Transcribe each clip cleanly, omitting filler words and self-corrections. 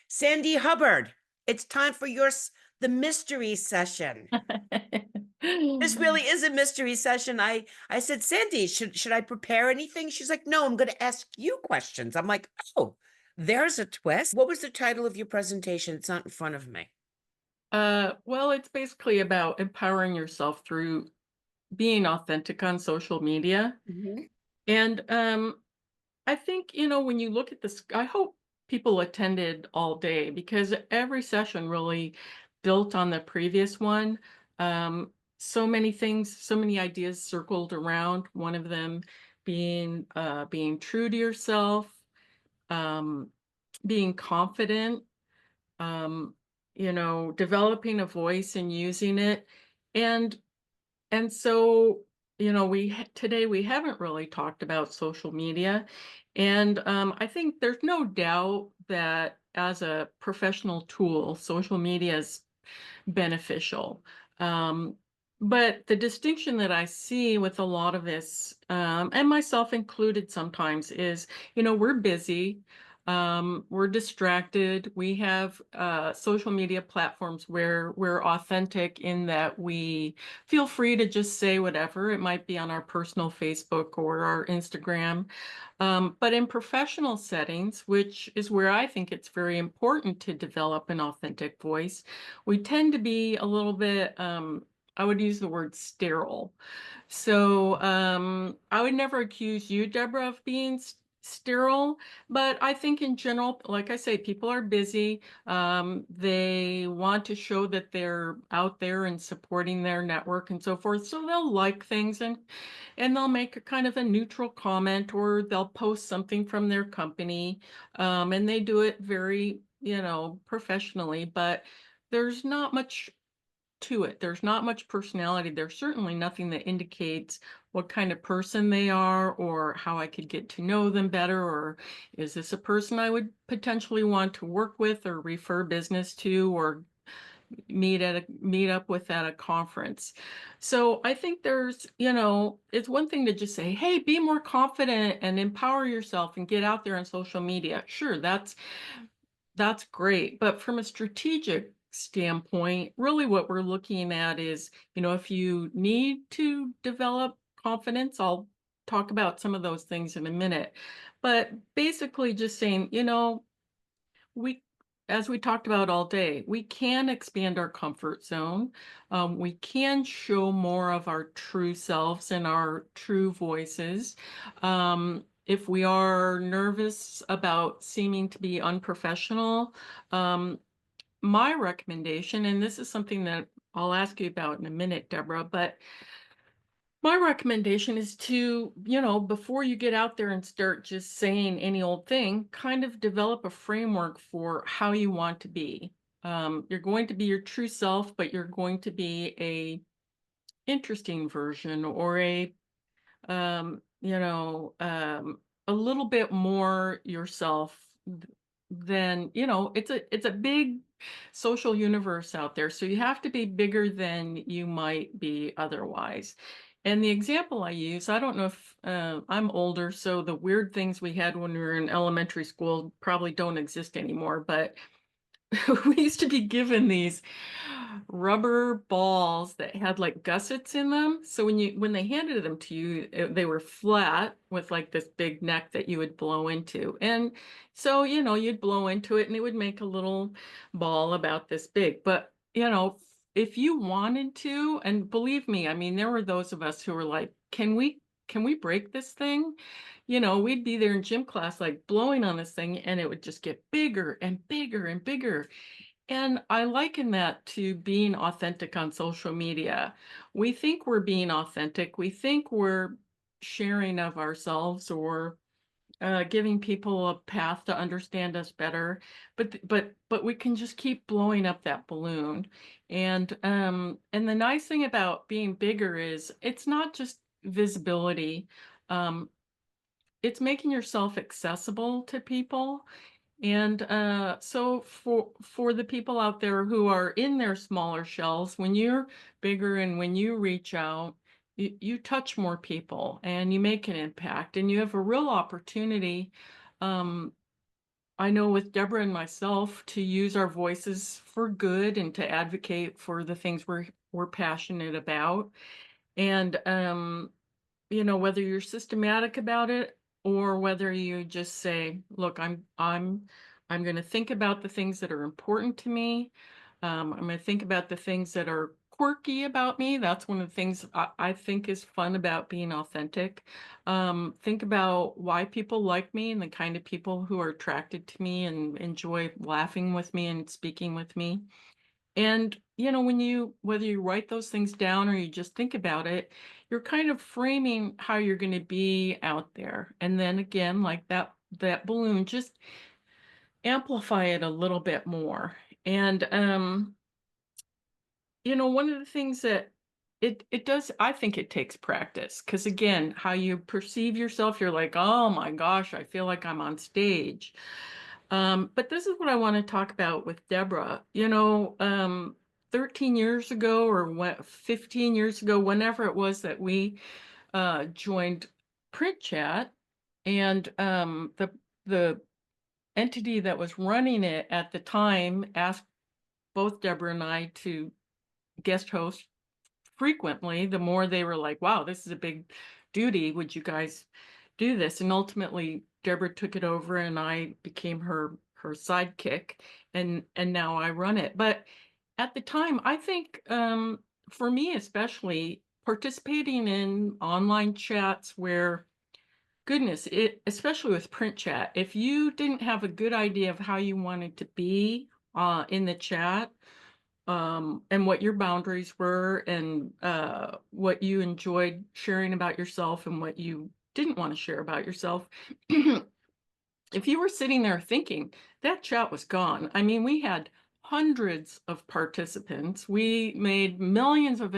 Sandy Hubbard, it's time for the mystery session. This really is a mystery session. I said, Sandy, should I prepare anything? She's like, no, I'm going to ask you questions. I'm like, oh, there's a twist. What was the title of your presentation? It's not in front of me. Well, it's basically about empowering yourself through being authentic on social media. Mhm. And I think, when you look at this, I hope people attended all day because every session really built on the previous one. So many things, so many ideas circled around. One of them being true to yourself, um, being confident, um, developing a voice and using it. And and so, today we haven't really talked about social media. And I think there's no doubt that as a professional tool, social media is beneficial. Um, but the distinction that I see with a lot of this, and myself included sometimes, is, we're busy, we're distracted. We have social media platforms where we're authentic in that we feel free to just say whatever. It might be on our personal Facebook or our Instagram. But in professional settings, which is where I think it's very important to develop an authentic voice, we tend to be a little bit, I would use the word sterile. So I would never accuse you, Deborah, of being sterile, but I think in general, like I say, people are busy. They want to show that they're out there and supporting their network and so forth. So they'll like things and they'll make a kind of a neutral comment or they'll post something from their company. And they do it very, professionally, but there's not much to it. There's not much personality. There's certainly nothing that indicates what kind of person they are or how I could get to know them better, or is this a person I would potentially want to work with or refer business to or meet up with at a conference. So I think it's one thing to just say, hey, be more confident and empower yourself and get out there on social media. Sure, that's great. But from a strategic standpoint, really what we're looking at is, if you need to develop confidence, I'll talk about some of those things in a minute. But basically just saying, we, as we talked about all day, we can expand our comfort zone. We can show more of our true selves and our true voices. If we are nervous about seeming to be unprofessional, um, my recommendation, and this is something that I'll ask you about in a minute, Deborah, but my recommendation is to, before you get out there and start just saying any old thing, kind of develop a framework for how you want to be. You're going to be your true self, but you're going to be a interesting version or um, you know, a little bit more yourself than, it's a big social universe out there. So you have to be bigger than you might be otherwise. And the example I use, I don't know if I'm older, so the weird things we had when we were in elementary school probably don't exist anymore, but we used to be given these rubber balls that had like gussets in them. So when they handed them to you, they were flat with like this big neck that you would blow into. And so, you'd blow into it and it would make a little ball about this big. But, if you wanted to, and believe me, I mean, there were those of us who were like, can we break this thing? We'd be there in gym class, like blowing on this thing, and it would just get bigger and bigger and bigger. And I liken that to being authentic on social media. We think we're being authentic. We think we're sharing of ourselves or giving people a path to understand us better, but we can just keep blowing up that balloon. And the nice thing about being bigger is it's not just visibility. Um, it's making yourself accessible to people. And so for the people out there who are in their smaller shells, when you're bigger and when you reach out, you touch more people and you make an impact and you have a real opportunity. Um, I know with Deborah and myself to use our voices for good and to advocate for the things we're passionate about. And whether you're systematic about it or whether you just say, look, I'm going to think about the things that are important to me. I'm going to think about the things that are quirky about me. That's one of the things I think is fun about being authentic. Think about why people like me and the kind of people who are attracted to me and enjoy laughing with me and speaking with me. And, whether you write those things down or you just think about it, you're kind of framing how you're going to be out there. And then again, like that balloon, just amplify it a little bit more. And, one of the things that it does, I think it takes practice because again, how you perceive yourself, you're like, oh my gosh, I feel like I'm on stage. But this is what I want to talk about with Deborah. 13 years ago or 15 years ago, whenever it was that we joined Print Chat, and the entity that was running it at the time asked both Deborah and I to guest host frequently. The more they were like, wow, this is a big duty. Would you guys do this? And ultimately, Deborah took it over and I became her sidekick, and now I run it. But at the time, I think for me especially, participating in online chats where goodness, it especially with print chat, if you didn't have a good idea of how you wanted to be in the chat, and what your boundaries were and what you enjoyed sharing about yourself and what you didn't want to share about yourself. If you were sitting there thinking that chat was gone, I mean, we had hundreds of participants. We made millions of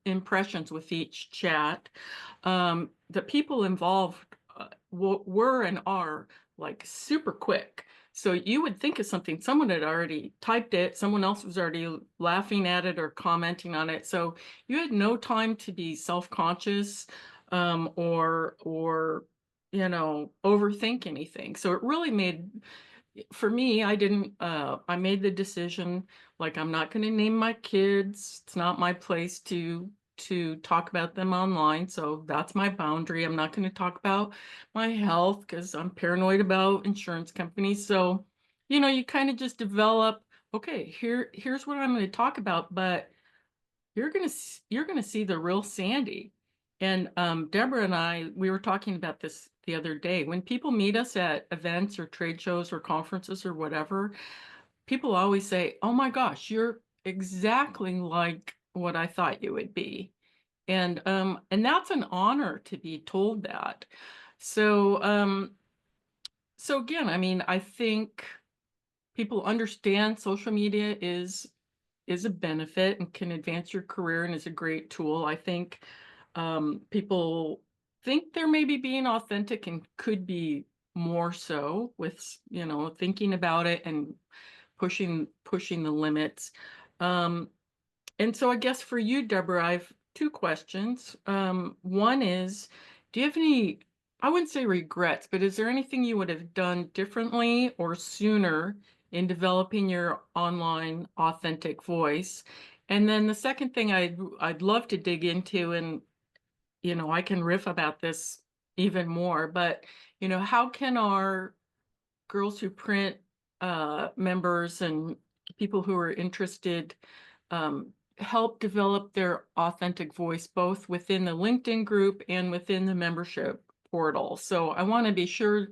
impressions with each chat. The people involved were and are like super quick. So you would think of something, someone had already typed it, someone else was already laughing at it or commenting on it. So you had no time to be self-conscious or overthink anything. So it really made, for me, I made the decision, like, I'm not going to name my kids. It's not my place to talk about them online. So that's my boundary. I'm not going to talk about my health because I'm paranoid about insurance companies. So, you kind of just develop, okay, here's what I'm going to talk about, but you're gonna see the real Sandy. And Deborah and I, we were talking about this the other day. When people meet us at events or trade shows or conferences or whatever, people always say, "Oh my gosh, you're exactly like what I thought you would be." And that's an honor to be told that. So so again, I mean, I think people understand social media is a benefit and can advance your career and is a great tool. I think people think they're maybe being authentic and could be more so with, thinking about it and pushing the limits. Um, and so I guess for you, Deborah, I've two questions. One is, do you have any, I wouldn't say regrets, but is there anything you would have done differently or sooner in developing your online authentic voice? And then the second thing I'd love to dig into, and I can riff about this even more, but how can our Girls Who Print members and people who are interested help develop their authentic voice both within the LinkedIn group and within the membership portal. So I want to be sure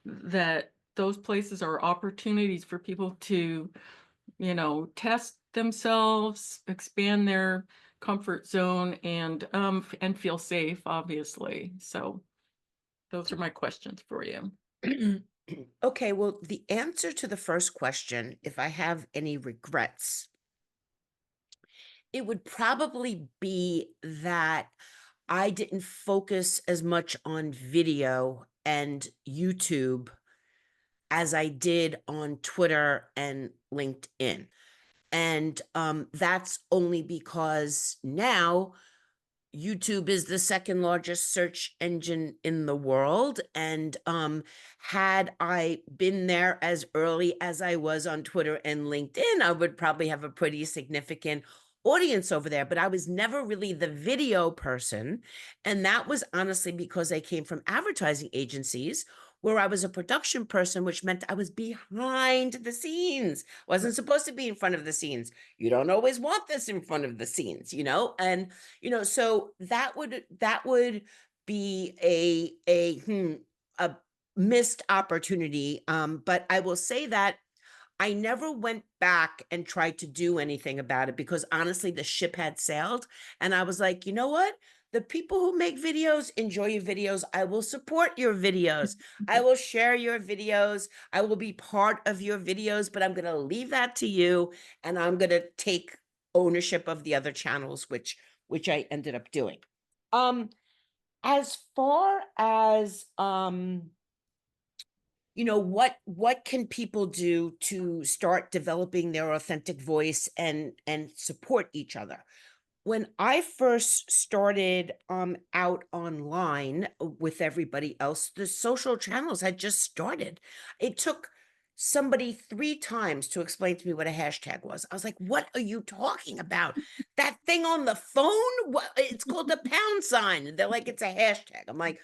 that those places are opportunities for people to, test themselves, expand their comfort zone, and feel safe, obviously. So those are my questions for you. Okay, well, the answer to the first question, if I have any regrets, it would probably be that I didn't focus as much on video and YouTube as I did on Twitter and LinkedIn. And that's only because now YouTube is the second largest search engine in the world. And had I been there as early as I was on Twitter and LinkedIn, I would probably have a pretty significant audience over there. But I was never really the video person. And that was honestly because I came from advertising agencies where I was a production person, which meant I was behind the scenes, wasn't supposed to be in front of the scenes. You don't always want this in front of the scenes, and so that would be a missed opportunity. But I will say that I never went back and tried to do anything about it because honestly, the ship had sailed. And I was like, you know what? The people who make videos enjoy your videos. I will support your videos. I will share your videos. I will be part of your videos, but I'm going to leave that to you. And I'm going to take ownership of the other channels, which I ended up doing. As far as what can people do to start developing their authentic voice and support each other? When I first started out online with everybody else, the social channels had just started. It took somebody 3 times to explain to me what a hashtag was. I was like, what are you talking about? That thing on the phone? What, it's called a pound sign. And they're like, it's a hashtag. I'm like,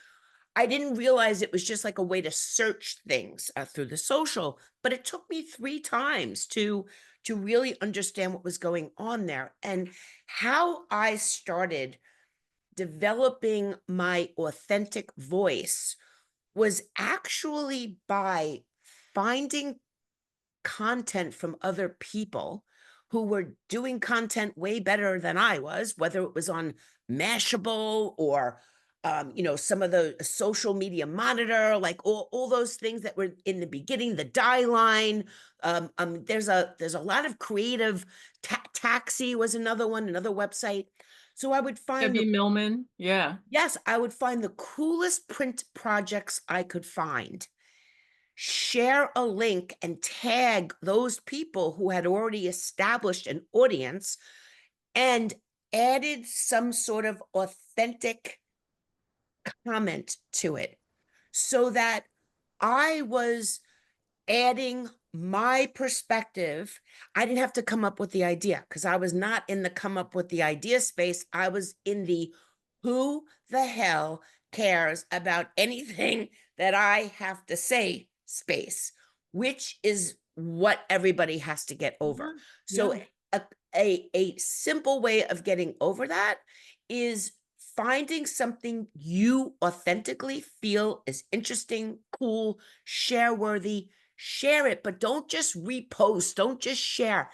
I didn't realize it was just like a way to search things through the social, but it took me 3 times to really understand what was going on there. And how I started developing my authentic voice was actually by finding content from other people who were doing content way better than I was, whether it was on Mashable or some of the social media monitor, like all those things that were in the beginning, the die line. There's a lot of creative. Taxi was another one, another website. So I would find Debbie Millman, yeah. yes, I would find the coolest print projects I could find, share a link and tag those people who had already established an audience and added some sort of authentic comment to it so that I was adding my perspective. I didn't have to come up with the idea because I was not in the come up with the idea space. I was in the who the hell cares about anything that I have to say space, which is what everybody has to get over. Yeah, So yeah. a simple way of getting over that is finding something you authentically feel is interesting, cool, share worthy. Share it, but don't just repost, don't just share.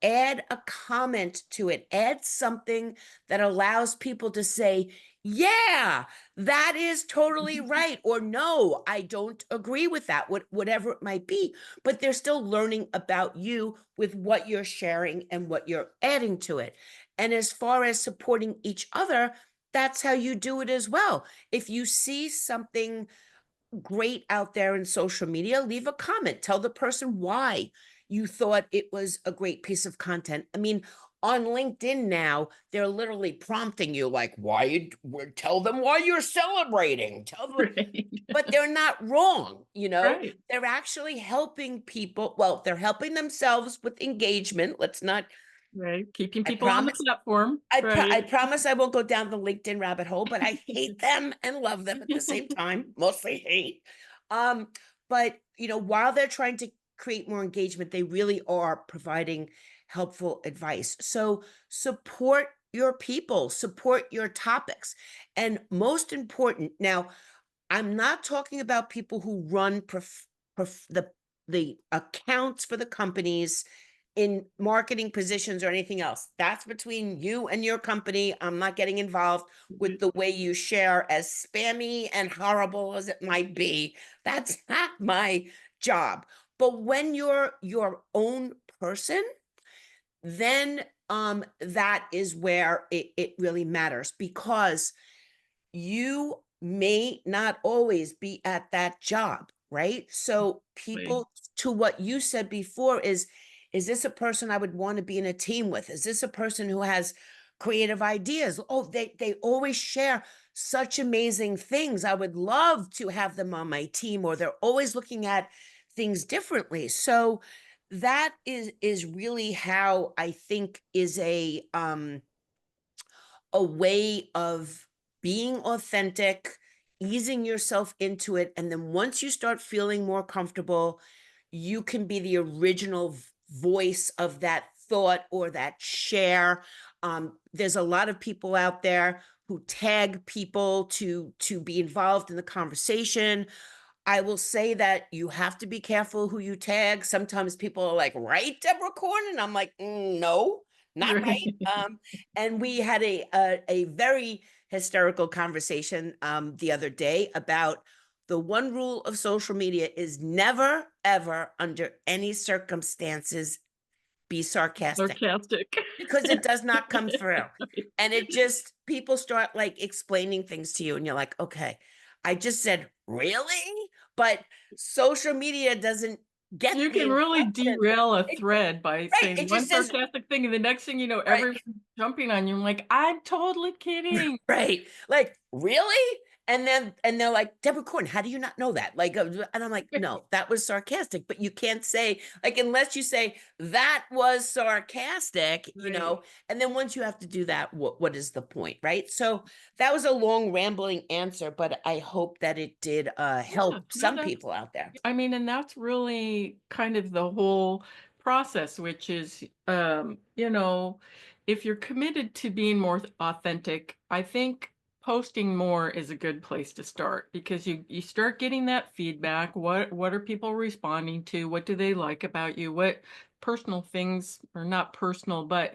Add a comment to it, add something that allows people to say, yeah, that is totally right, or no, I don't agree with that, whatever it might be. But they're still learning about you with what you're sharing and what you're adding to it. And as far as supporting each other, that's how you do it as well. If you see something great out there in social media, leave a comment. Tell the person why you thought it was a great piece of content. I mean, on LinkedIn now, they're literally prompting you, like, tell them why you're celebrating. Tell them, Right. but they're not wrong, Right, They're actually helping people. Well, they're helping themselves with engagement. Let's not, right, keeping I people on the promise. platform, I right. promise I won't go down the LinkedIn rabbit hole, but I hate them and love them at the same time, mostly hate. Um, but while they're trying to create more engagement, they really are providing helpful advice. So support your people, support your topics. And most important, now I'm not talking about people who run the accounts for the companies in marketing positions or anything else. That's between you and your company. I'm not getting involved with the way you share, as spammy and horrible as it might be. That's not my job. But when you're your own person, then that is where it really matters, because you may not always be at that job, right? So Right. people, to what you said before, is this a person I would want to be in a team with? Is this a person who has creative ideas. Oh, they always share such amazing things. I would love to have them on my team, or they're always looking at things differently. So that is really how I think is a way of being authentic, easing yourself into it. And then once you start feeling more comfortable, you can be the original voice of that thought or that share. There's a lot of people out there who tag people to be involved in the conversation. I will say that you have to be careful who you tag. Sometimes people are like, "Right, Deborah Corn?" And I'm like, No, not Right. right." And we had a very hysterical conversation the other day about the one rule of social media is never, ever, under any circumstances, be sarcastic, Sarcastic. because it does not come through. And it just people start like explaining things to you and you're like, "Okay, I just said, really?" But social media doesn't get You the can really inflection. derail a It thread by Right, saying it just one says sarcastic thing, and the next thing you know, right. everyone's jumping on you. I'm like, "I'm totally kidding." Right. Like, "Really?" And they're like, "Deborah Corn, how do you not know that?" Like, and I'm like, "No, that was sarcastic." But you can't say like, unless you say, "That was sarcastic," Right. and then once you have to do that, what is the point, right? So, that was a long rambling answer, but I hope that it did, Yeah, help no, some people out there. I mean, and that's really kind of the whole process, which is, if you're committed to being more authentic, I think posting more is a good place to start because you start getting that feedback. What are people responding to? What do they like about you? What personal things, or not personal, but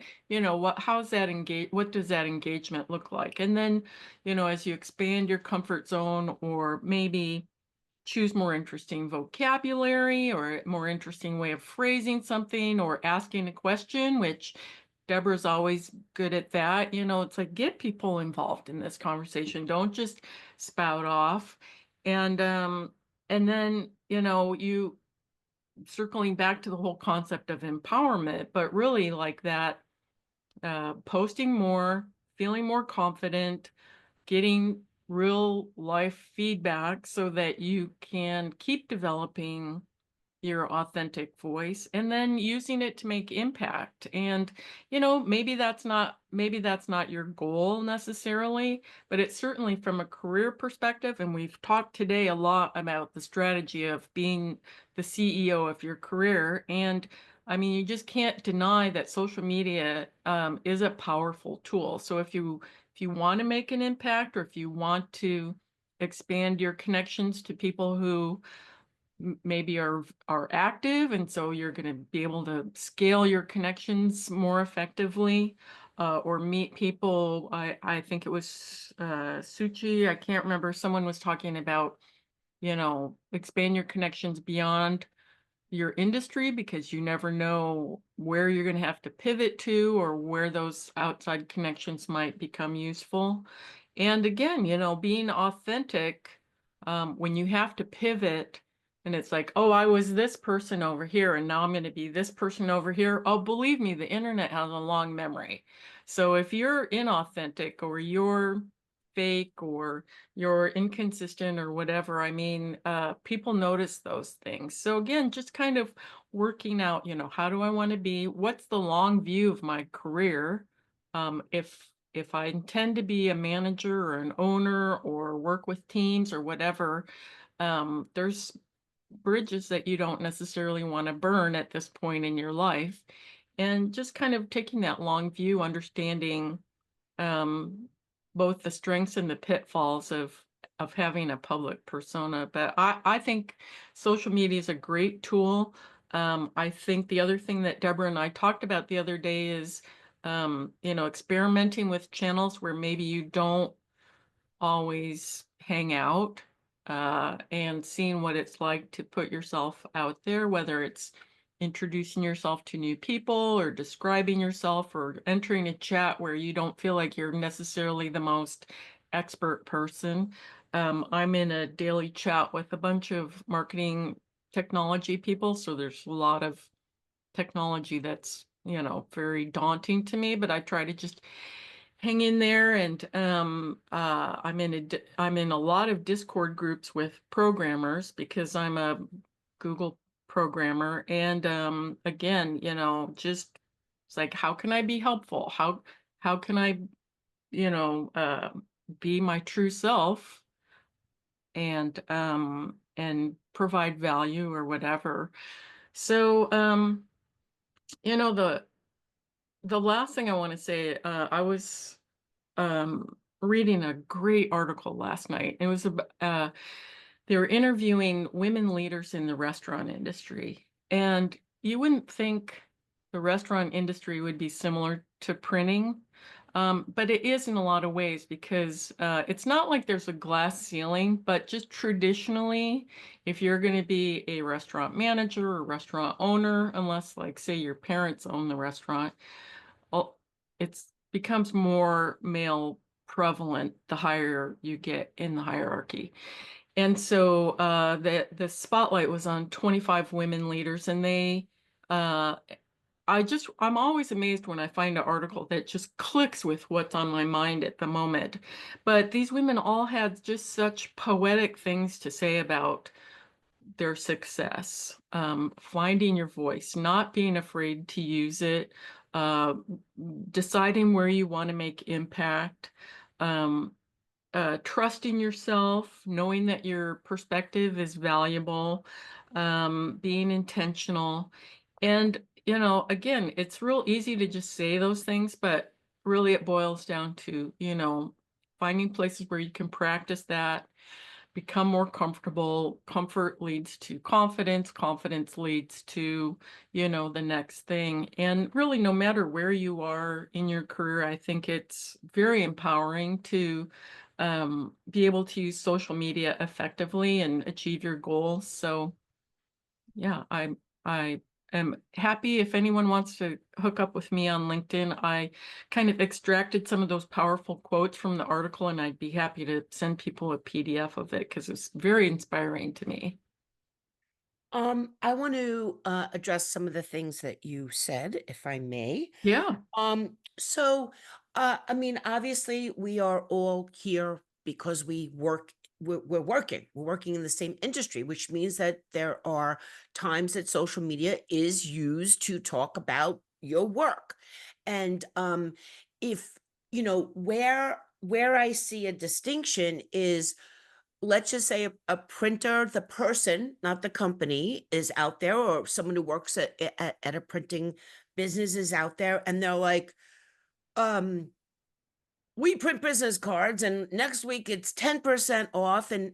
how's that engage? What does that engagement look like? And then, as you expand your comfort zone, or maybe choose more interesting vocabulary or a more interesting way of phrasing something or asking a question, which Deborah's always good at that. It's like, get people involved in this conversation. Don't just spout off. And then, you circling back to the whole concept of empowerment, but really like that, posting more, feeling more confident, getting real life feedback so that you can keep developing your authentic voice and then using it to make impact. And maybe that's not your goal necessarily, but it's certainly from a career perspective, and we've talked today a lot about the strategy of being the CEO of your career. And I mean, you just can't deny that social media is a powerful tool. So if you want to make an impact, or if you want to expand your connections to people who maybe are active, and so you're going to be able to scale your connections more effectively, or meet people. I think it was Suchi. I can't remember. Someone was talking about expand your connections beyond your industry, because you never know where you're going to have to pivot to, or where those outside connections might become useful. And again, being authentic, when you have to pivot and it's like, oh, I was this person over here and now I'm going to be this person over here. Oh, believe me, the internet has a long memory. So if you're inauthentic, or you're fake, or you're inconsistent, or whatever, I mean, people notice those things. So again, just kind of working out, how do I want to be? What's the long view of my career? If I intend to be a manager or an owner or work with teams or whatever, there's bridges that you don't necessarily want to burn at this point in your life. And just kind of taking that long view, understanding um, both the strengths and the pitfalls of having a public persona. But I think social media is a great tool. I think the other thing that Deborah and I talked about the other day is, experimenting with channels where maybe you don't always hang out, and seeing what it's like to put yourself out there, whether it's introducing yourself to new people, or describing yourself, or entering a chat where you don't feel like you're necessarily the most expert person. I'm in a daily chat with a bunch of marketing technology people, so there's a lot of technology that's very daunting to me, but I try to just hang in there, and I'm in a lot of Discord groups with programmers because I'm a Google programmer, and again, just it's like, how can I be helpful? How can I, you know, uh, be my true self and provide value or whatever. So the last thing I want to say, I was reading a great article last night. It was they were interviewing women leaders in the restaurant industry, and you wouldn't think the restaurant industry would be similar to printing, but it is in a lot of ways because it's not like there's a glass ceiling, but just traditionally, if you're going to be a restaurant manager or restaurant owner, unless like say your parents own the restaurant, well, it's becomes more male prevalent the higher you get in the hierarchy. And so the spotlight was on 25 women leaders, and uh, I'm always amazed when I find an article that just clicks with what's on my mind at the moment. But these women all had just such poetic things to say about their success, finding your voice, not being afraid to use it, uh, deciding where you want to make impact, um, trusting yourself, knowing that your perspective is valuable, being intentional. And, again, it's real easy to just say those things, but really it boils down to, finding places where you can practice that, become more comfortable. Comfort leads to confidence. Confidence leads to, the next thing. And really, no matter where you are in your career, I think it's very empowering to be able to use social media effectively and achieve your goals. So, yeah, I am happy if anyone wants to hook up with me on LinkedIn. I kind of extracted some of those powerful quotes from the article, and I'd be happy to send people a PDF of it because it's very inspiring to me. I want to address some of the things that you said, if I may. Yeah. I mean, obviously, we are all here because we work. We're working. We're working in the same industry, which means that there are times that social media is used to talk about your work, and if where I see a distinction is, let's just say a printer, the person, not the company, is out there, or someone who works at a printing business is out there, and they're like, um, we print business cards, and next week it's 10% off, and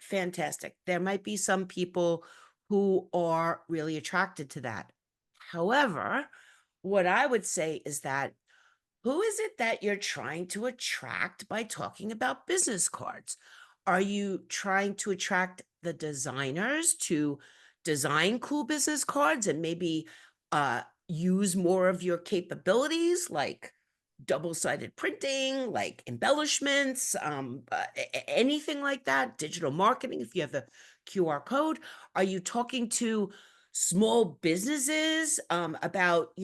fantastic. There might be some people who are really attracted to that. However, what I would say is that, who is it that you're trying to attract by talking about business cards? Are you trying to attract the designers to design cool business cards and maybe use more of your capabilities, like double-sided printing, like embellishments, anything like that, digital marketing, if you have the QR code? Are you talking to small businesses about,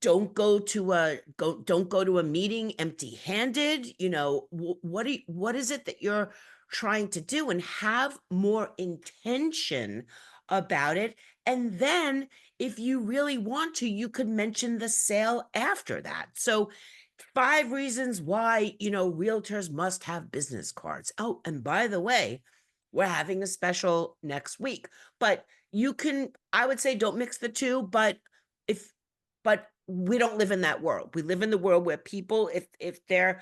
don't go to a meeting empty-handed? What is it that you're trying to do, and have more intention about it? And then if you really want to, you could mention the sale after that. So 5 reasons why, realtors must have business cards. Oh, and by the way, we're having a special next week. But I would say, don't mix the two, if but we don't live in that world. We live in the world where people, if they're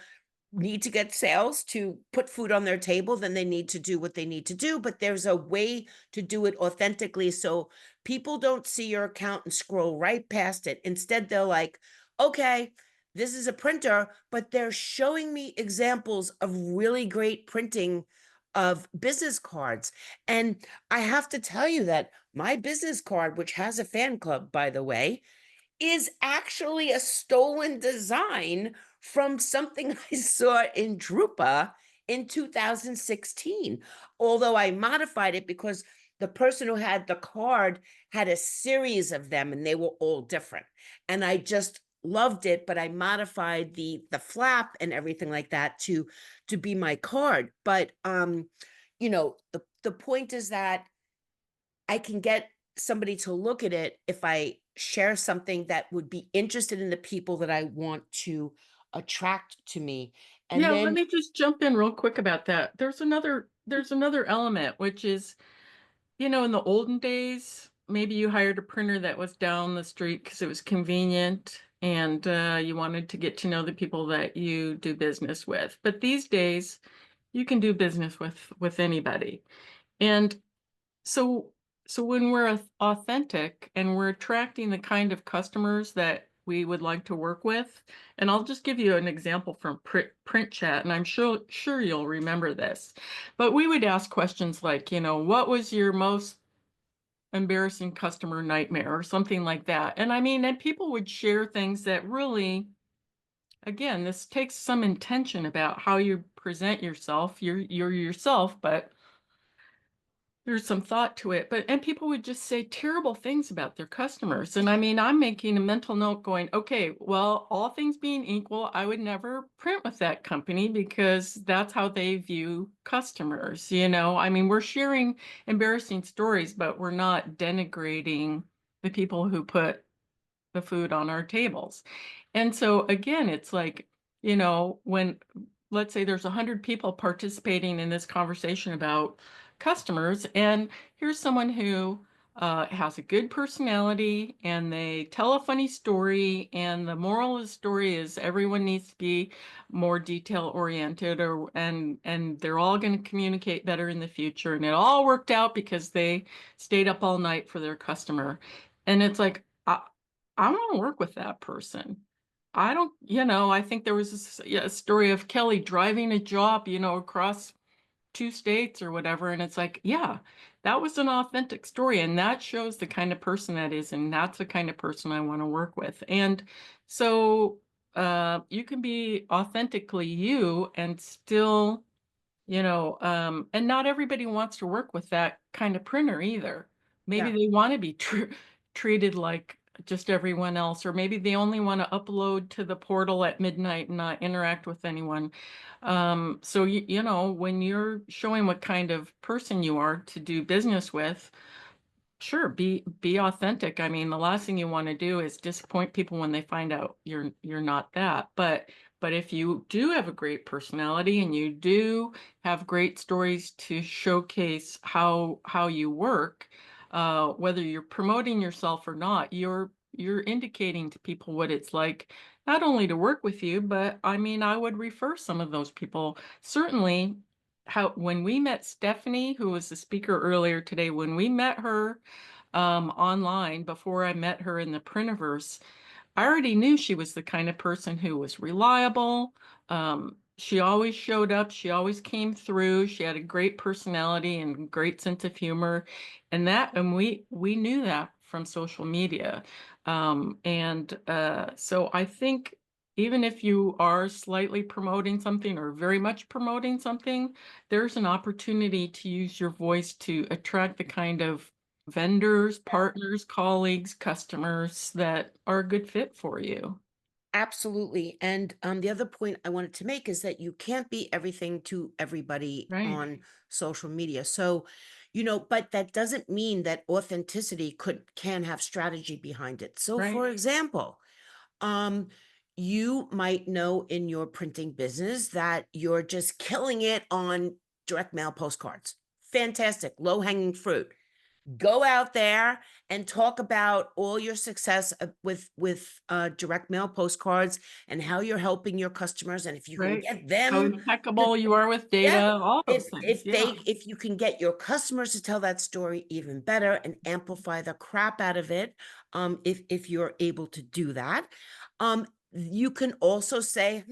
need to get sales to put food on their table, then they need to do what they need to do. But there's a way to do it authentically, so people don't see your account and scroll right past it. Instead, they're like, okay, this is a printer, but they're showing me examples of really great printing of business cards. And I have to tell you that my business card, which has a fan club, by the way, is actually a stolen design from something I saw in Drupa in 2016. Although I modified it because the person who had the card had a series of them and they were all different. And I just loved it, but I modified the flap and everything like that to be my card. But the point is that I can get somebody to look at it if I share something that would be interested in the people that I want to attract to me. And Yeah, let then me just jump in real quick about that. There's another element, which is, in the olden days, maybe you hired a printer that was down the street because it was convenient and you wanted to get to know the people that you do business with. But these days, you can do business with anybody. And so so when we're authentic and we're attracting the kind of customers that we would like to work with, and I'll just give you an example from print chat, and I'm sure you'll remember this. But we would ask questions like, what was your most embarrassing customer nightmare or something like that. And I mean, and people would share things that really, again, this takes some intention about how you present yourself. You're yourself, but there's some thought to it, and people would just say terrible things about their customers. And I mean, I'm making a mental note going, okay, well, all things being equal, I would never print with that company because that's how they view customers, I mean, we're sharing embarrassing stories, but we're not denigrating the people who put the food on our tables. And so again, it's like, when let's say there's 100 people participating in this conversation about customers, and here's someone who has a good personality and they tell a funny story, and the moral of the story is everyone needs to be more detail oriented, and they're all going to communicate better in the future, and it all worked out because they stayed up all night for their customer. And it's like, I want to work with that person. I don't, I think there was a story of Kelly driving a job, across 2 states or whatever. And it's like, yeah, that was an authentic story. And that shows the kind of person that is. And that's the kind of person I want to work with. And so you can be authentically you and still, and not everybody wants to work with that kind of printer either. Maybe yeah, they want to be treated like just everyone else, or maybe they only want to upload to the portal at midnight and not interact with anyone. So when you're showing what kind of person you are to do business with, sure, be authentic. I mean, the last thing you want to do is disappoint people when they find out you're not that. But if you do have a great personality and you do have great stories to showcase how you work, whether you're promoting yourself or not, you're indicating to people what it's like not only to work with you, but I mean, I would refer some of those people. Certainly, how when we met Stephanie, who was the speaker earlier today, when we met her online before I met her in the Printverse, I already knew she was the kind of person who was reliable. She always showed up. She always came through. She had a great personality and great sense of humor, and we knew that from social media. And so I think even if you are slightly promoting something or very much promoting something, there's an opportunity to use your voice to attract the kind of vendors, partners, colleagues, customers that are a good fit for you. absolutely. And the other point I wanted to make is that you can't be everything to everybody Right, on social media. So, but that doesn't mean that authenticity can have strategy behind it. So, right, for example, um, you might know in your printing business that you're just killing it on direct mail postcards. Fantastic, low hanging fruit. Go out there and talk about all your success with direct mail postcards and how you're helping your customers, and if you can right. get How them to, impeccable you are with data, yeah, all those things. Yeah, if you can get your customers to tell that story, even better, and amplify the crap out of it, if you're able to do that. You can also say,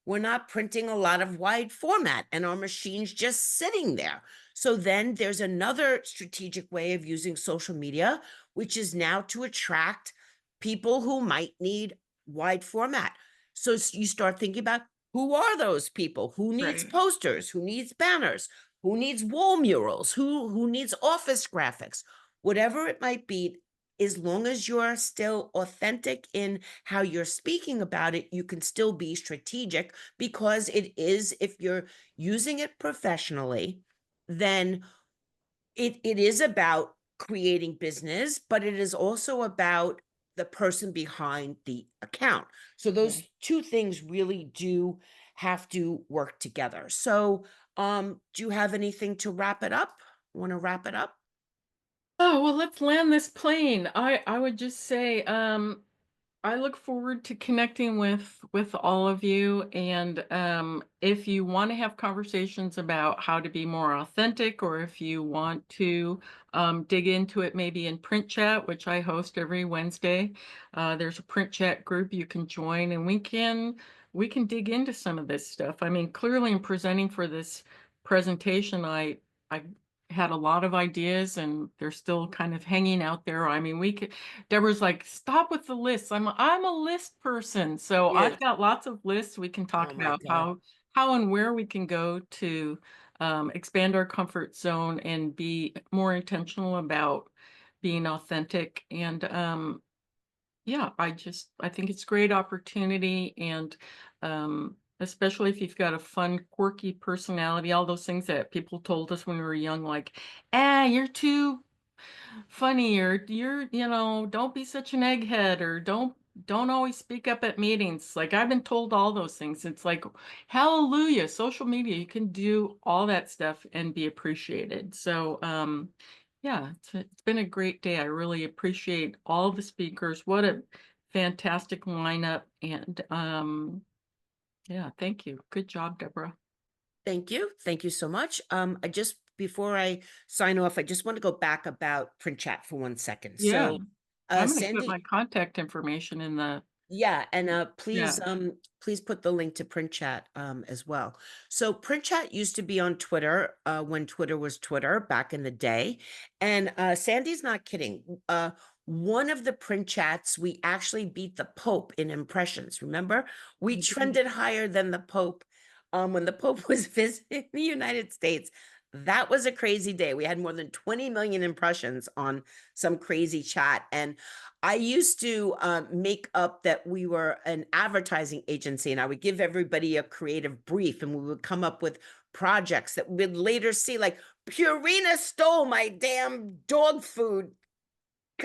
we're not printing a lot of wide format and our machine's just sitting there. So then there's another strategic way of using social media, which is now to attract people who might need wide format. So you start thinking about, who are those people? Who needs right. posters? Who needs banners? Who needs wall murals? Who needs office graphics? Whatever it might be, as long as you're still authentic in how you're speaking about it, you can still be strategic because it is, if you're using it professionally, then it is about creating business, but it is also about the person behind the account. So Yeah. those two things really do have to work together. So, do you have anything to wrap it up? Want to wrap it up? Oh, well, let's land this plane. I would just say, I look forward to connecting with all of you, and if you want to have conversations about how to be more authentic, or if you want to dig into it, maybe in print chat, which I host every Wednesday. There's a print chat group you can join, and we can dig into some of this stuff. I mean, clearly, in presenting for this presentation, I had a lot of ideas, and they're still kind of hanging out there. I mean, we could Deborah's like, "Stop with the lists." I'm a list person, so Yeah. I've got lots of lists. We can talk Oh my about God. how and where we can go to expand our comfort zone and be more intentional about being authentic. And yeah, I think it's a great opportunity, and especially if you've got a fun, quirky personality, all those things that people told us when we were young, like, "Ah, you're too funny," or don't be such an egghead, or don't always speak up at meetings. Like, I've been told all those things. It's like, hallelujah, social media, you can do all that stuff and be appreciated. So yeah, it's been a great day. I really appreciate all the speakers. What a fantastic lineup. And yeah, thank you. Good job, Deborah. Thank you. Thank you so much. I just, before I sign off, I just want to go back about print chat for 1 second. Yeah, So, I'm going to put my Sandy, contact information in the yeah, and yeah. please put the link to print chat as well. So print chat used to be on Twitter when Twitter was Twitter back in the day. And Sandy's not kidding. One of the print chats, we actually beat the Pope in impressions. Remember? We I did. trended higher than the Pope when the Pope was visiting the United States. That was a crazy day. We had more than 20 million impressions on some crazy chat. And I used to make up that we were an advertising agency, and I would give everybody a creative brief, and we would come up with projects that we'd later see, like Purina stole my damn dog food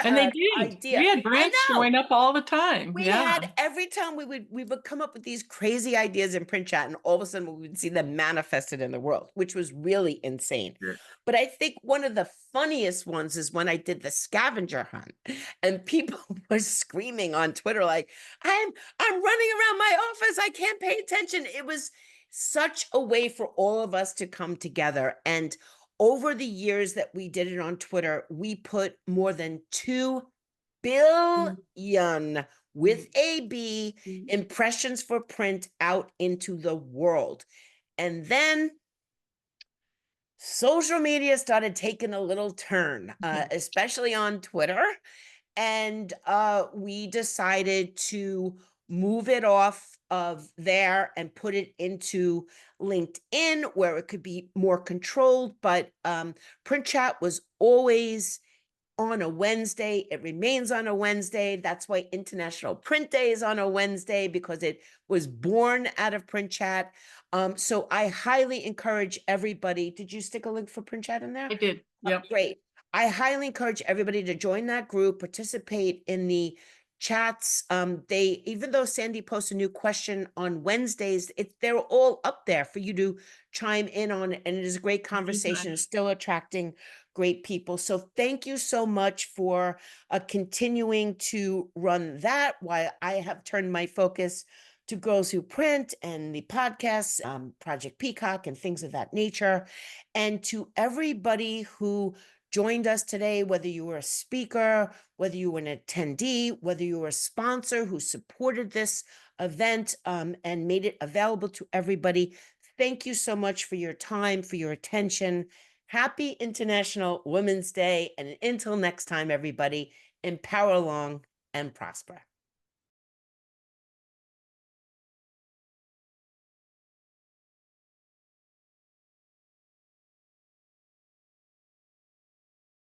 And they did. We idea. had I brands know. showing up all the time. We Yeah. had every time we would come up with these crazy ideas in print chat, and all of a sudden we would see them manifested in the world, which was really insane. Sure. But I think one of the funniest ones is when I did the scavenger hunt, and people were screaming on Twitter like, I'm running around my office, I can't pay attention." It was such a way for all of us to come together. And over the years that we did it on Twitter, we put more than 2 billion, with a B, Mhm. impressions for print out into the world. And then social media started taking a little turn, especially on Twitter. And we decided to move it off of there and put it into LinkedIn, where it could be more controlled. But print chat was always on a Wednesday. It remains on a Wednesday. That's why International Print Day is on a Wednesday, because it was born out of print chat. So I highly encourage everybody. Did you stick a link for print chat in there? I did. Yep. Great. I highly encourage everybody to join that group, participate in the chats. They, even though Sandy posts a new question on Wednesdays, they're all up there for you to chime in on, and it is a great conversation. Anytime. It's still attracting great people. So thank you so much for continuing to run that, while I have turned my focus to Girls Who Print and the podcasts, Project Peacock, and things of that nature. And to everybody who joined us today, whether you were a speaker, whether you were an attendee, whether you were a sponsor who supported this event and made it available to everybody, thank you so much for your time, for your attention. Happy International Women's Day. And until next time, everybody, empower along and prosper.